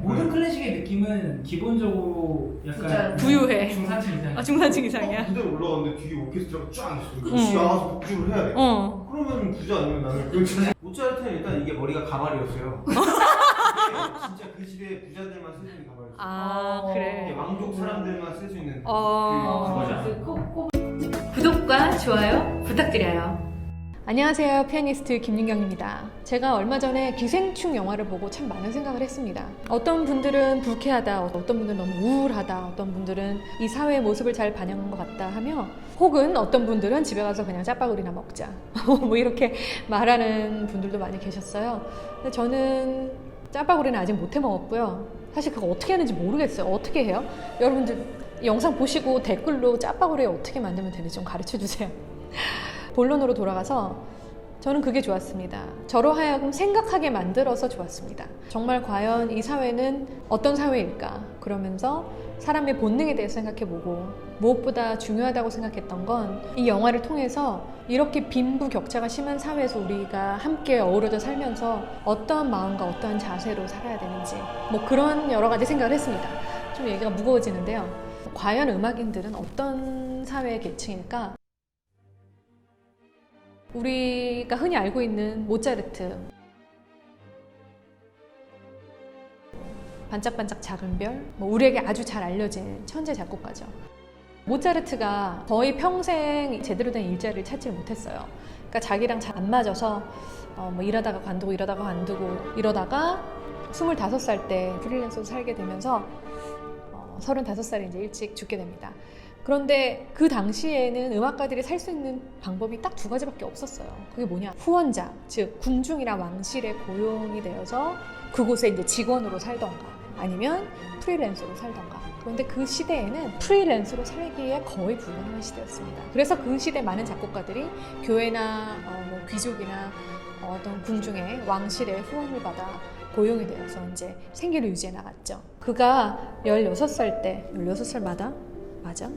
모든 클래식의 느낌은 기본적으로 약간 부유해. 중산층 이상. 아, 중산층 이상이야. 무대에 올라갔는데 뒤에 오케스트라가 쫙 있어. 응. 같이 나와서 복주를 해야 돼. 그러면 부자 아니면 나는 그건 진짜. 모차르트는 일단 이게 머리가 가발이었어요. 진짜 그 시대에 부자들만 쓸 수 있는 가발이었어요. 아, 이게 그래. 왕족 사람들만 쓸 수 있는 어. 그 가발이었어요. 구독과 좋아요 부탁드려요. 안녕하세요. 피아니스트 김윤경입니다. 제가 얼마 전에 기생충 영화를 보고 참 많은 생각을 했습니다. 어떤 분들은 불쾌하다, 어떤 분들은 너무 우울하다, 어떤 분들은 이 사회의 모습을 잘 반영한 것 같다 하며, 혹은 어떤 분들은 집에 가서 그냥 짜파구리나 먹자 뭐 이렇게 말하는 분들도 많이 계셨어요. 근데 저는 짜파구리는 아직 못 해 먹었고요. 사실 그거 어떻게 하는지 모르겠어요. 어떻게 해요? 여러분들 영상 보시고 댓글로 짜파구리 어떻게 만들면 되는지 좀 가르쳐 주세요. 본론으로 돌아가서 저는 그게 좋았습니다. 저로 하여금 생각하게 만들어서 좋았습니다. 정말 과연 이 사회는 어떤 사회일까? 그러면서 사람의 본능에 대해서 생각해보고, 무엇보다 중요하다고 생각했던 건 이 영화를 통해서 이렇게 빈부격차가 심한 사회에서 우리가 함께 어우러져 살면서 어떠한 마음과 어떠한 자세로 살아야 되는지, 뭐 그런 여러 가지 생각을 했습니다. 좀 얘기가 무거워지는데요. 과연 음악인들은 어떤 사회의 계층일까? 우리가 흔히 알고 있는 모차르트, 반짝반짝 작은 별, 우리에게 아주 잘 알려진 천재 작곡가죠. 모차르트가 거의 평생 제대로 된 일자리를 찾지 못했어요. 그러니까 자기랑 잘 안 맞아서 일하다가 관두고 일하다가 관두고 이러다가 25살 때 프리랜서로 살게 되면서 35살에 이제 일찍 죽게 됩니다. 그런데 그 당시에는 음악가들이 살 수 있는 방법이 딱 두 가지밖에 없었어요. 그게 뭐냐? 후원자, 즉 궁중이나 왕실에 고용이 되어서 그곳에 이제 직원으로 살던가, 아니면 프리랜서로 살던가. 그런데 그 시대에는 프리랜서로 살기에 거의 불가능한 시대였습니다. 그래서 그 시대 많은 작곡가들이 교회나 귀족이나 어떤 궁중의 왕실의 후원을 받아 고용이 되어서 이제 생계를 유지해 나갔죠. 그가 16살 때, 16살마다 맞아.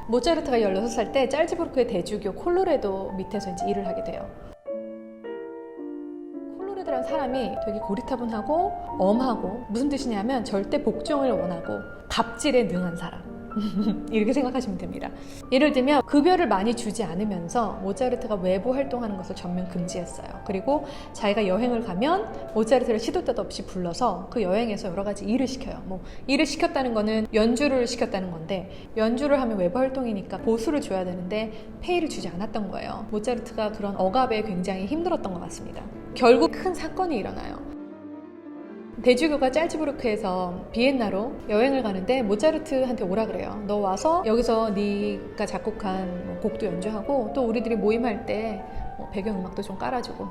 모차르트가 16살 때 짤즈부르크의 대주교 콜로레도 밑에서 이제 일을 하게 돼요. 콜로레도라는 사람이 되게 고리타분하고 엄하고, 무슨 뜻이냐면 절대 복종을 원하고 갑질에 능한 사람. 이렇게 생각하시면 됩니다. 예를 들면 급여를 많이 주지 않으면서 모차르트가 외부 활동하는 것을 전면 금지했어요. 그리고 자기가 여행을 가면 모차르트를 시도 때도 없이 불러서 그 여행에서 여러 가지 일을 시켜요. 일을 시켰다는 거는 연주를 시켰다는 건데, 연주를 하면 외부 활동이니까 보수를 줘야 되는데 페이를 주지 않았던 거예요. 모차르트가 그런 억압에 굉장히 힘들었던 것 같습니다. 결국 큰 사건이 일어나요. 대주교가 짤즈부르크에서 비엔나로 여행을 가는데 모차르트한테 오라 그래요. 너 와서 여기서 네가 작곡한 곡도 연주하고, 또 우리들이 모임할 때 배경음악도 좀 깔아주고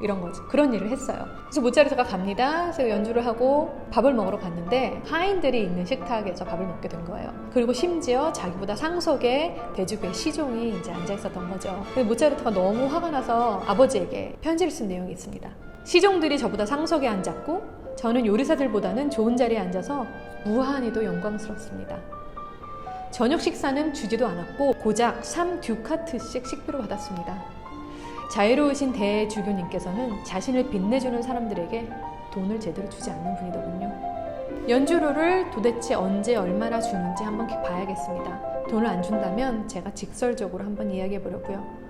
이런 거지. 그런 일을 했어요. 그래서 모차르트가 갑니다. 그래서 연주를 하고 밥을 먹으러 갔는데 하인들이 있는 식탁에서 밥을 먹게 된 거예요. 그리고 심지어 자기보다 상석에 대주교의 시종이 이제 앉아 있었던 거죠. 근데 모차르트가 너무 화가 나서 아버지에게 편지를 쓴 내용이 있습니다. 시종들이 저보다 상석에 앉았고 저는 요리사들보다는 좋은 자리에 앉아서 무한히도 영광스럽습니다. 저녁 식사는 주지도 않았고 고작 3듀카트씩 식비로 받았습니다. 자유로우신 대주교님께서는 자신을 빛내주는 사람들에게 돈을 제대로 주지 않는 분이더군요. 연주료를 도대체 언제 얼마나 주는지 한번 봐야겠습니다. 돈을 안 준다면 제가 직설적으로 한번 이야기해 보려고요.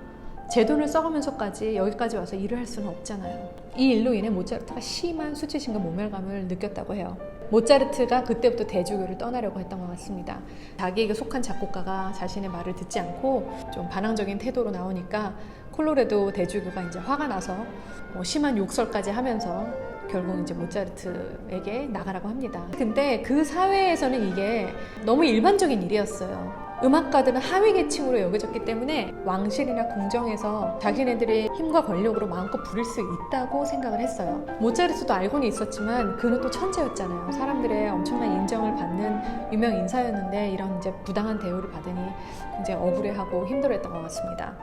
제 돈을 써가면서까지 여기까지 와서 일을 할 수는 없잖아요. 이 일로 인해 모차르트가 심한 수치심과 모멸감을 느꼈다고 해요. 모차르트가 그때부터 대주교를 떠나려고 했던 것 같습니다. 자기에게 속한 작곡가가 자신의 말을 듣지 않고 좀 반항적인 태도로 나오니까 콜로레도 대주교가 이제 화가 나서 심한 욕설까지 하면서 결국 이제 모차르트에게 나가라고 합니다. 근데 그 사회에서는 이게 너무 일반적인 일이었어요. 음악가들은 하위 계층으로 여겨졌기 때문에 왕실이나 궁정에서 자기네들의 힘과 권력으로 마음껏 부릴 수 있다고 생각을 했어요. 모차르트도 알고는 있었지만 그는 또 천재였잖아요. 사람들의 엄청난 인정을 받는 유명 인사였는데 이런 이제 부당한 대우를 받으니 굉장히 억울해하고 힘들어했던 것 같습니다.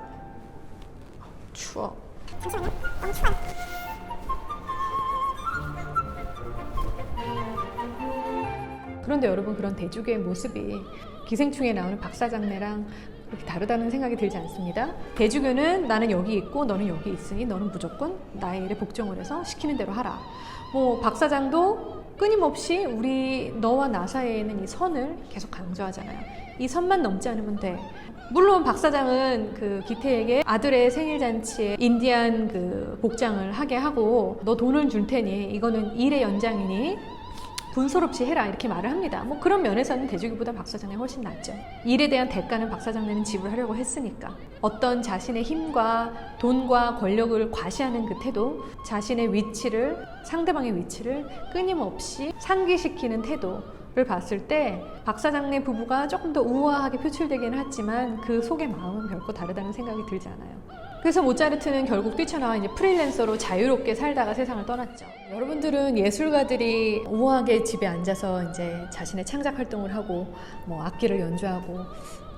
추워. 잠시만요. 너무 추워요. 그런데 여러분, 그런 대주교의 모습이 기생충에 나오는 박사장내랑 그렇게 다르다는 생각이 들지 않습니다. 대주교는 나는 여기 있고 너는 여기 있으니 너는 무조건 나의 일에 복종을 해서 시키는 대로 하라. 뭐 박사장도 끊임없이 우리 너와 나 사이에 있는 이 선을 계속 강조하잖아요. 이 선만 넘지 않으면 돼. 물론 박사장은 그 기태에게 아들의 생일잔치에 인디안 그 복장을 하게 하고 너 돈을 줄 테니 이거는 일의 연장이니 분소롭지 해라 이렇게 말을 합니다. 뭐 그런 면에서는 대주교보다 박사장이 훨씬 낫죠. 일에 대한 대가는 박사장네는 지불하려고 했으니까. 어떤 자신의 힘과 돈과 권력을 과시하는 그 태도, 자신의 위치를, 상대방의 위치를 끊임없이 상기시키는 태도를 봤을 때 박사장네 부부가 조금 더 우아하게 표출되기는 했지만 그 속의 마음은 결코 다르다는 생각이 들지 않아요. 그래서 모차르트는 결국 뛰쳐나와 이제 프리랜서로 자유롭게 살다가 세상을 떠났죠. 여러분들은 예술가들이 우아하게 집에 앉아서 이제 자신의 창작 활동을 하고 뭐 악기를 연주하고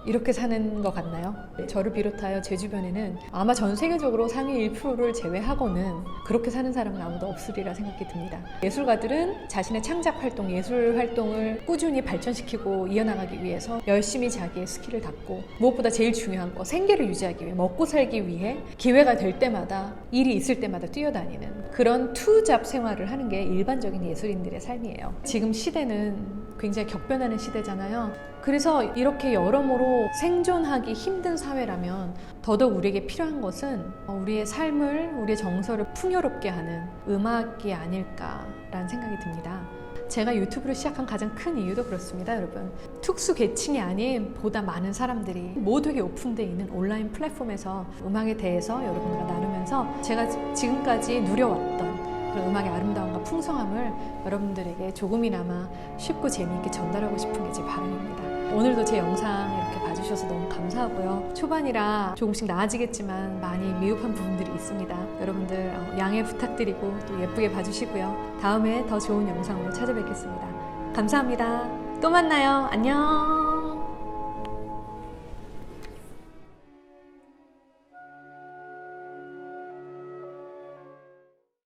이렇게 사는 것 같나요? 저를 비롯하여 제 주변에는 아마 전 세계적으로 상위 1%를 제외하고는 그렇게 사는 사람은 아무도 없으리라 생각이 듭니다. 예술가들은 자신의 창작 활동, 예술 활동을 꾸준히 발전시키고 이어나가기 위해서 열심히 자기의 스킬을 닦고 무엇보다 제일 중요한 거 생계를 유지하기 위해 먹고 살기 위해 기회가 될 때마다 일이 있을 때마다 뛰어다니는 그런 투잡 생활을 하는 게 일반적인 예술인들의 삶이에요. 지금 시대는 굉장히 격변하는 시대잖아요. 그래서 이렇게 여러모로 생존하기 힘든 사회라면 더더욱 우리에게 필요한 것은 우리의 삶을, 우리의 정서를 풍요롭게 하는 음악이 아닐까라는 생각이 듭니다. 제가 유튜브를 시작한 가장 큰 이유도 그렇습니다, 여러분. 특수 계층이 아닌 보다 많은 사람들이 모두에게 오픈되어 있는 온라인 플랫폼에서 음악에 대해서 여러분과 나누면서 제가 지금까지 누려왔던 그런 음악의 아름다움과 풍성함을 여러분들에게 조금이나마 쉽고 재미있게 전달하고 싶은 게 제 바람입니다. 오늘도 제 영상 이렇게 봐주셔서 너무 감사하고요. 초반이라 조금씩 나아지겠지만 많이 미흡한 부분들이 있습니다. 여러분들 양해 부탁드리고 또 예쁘게 봐주시고요. 다음에 더 좋은 영상으로 찾아뵙겠습니다. 감사합니다. 또 만나요. 안녕.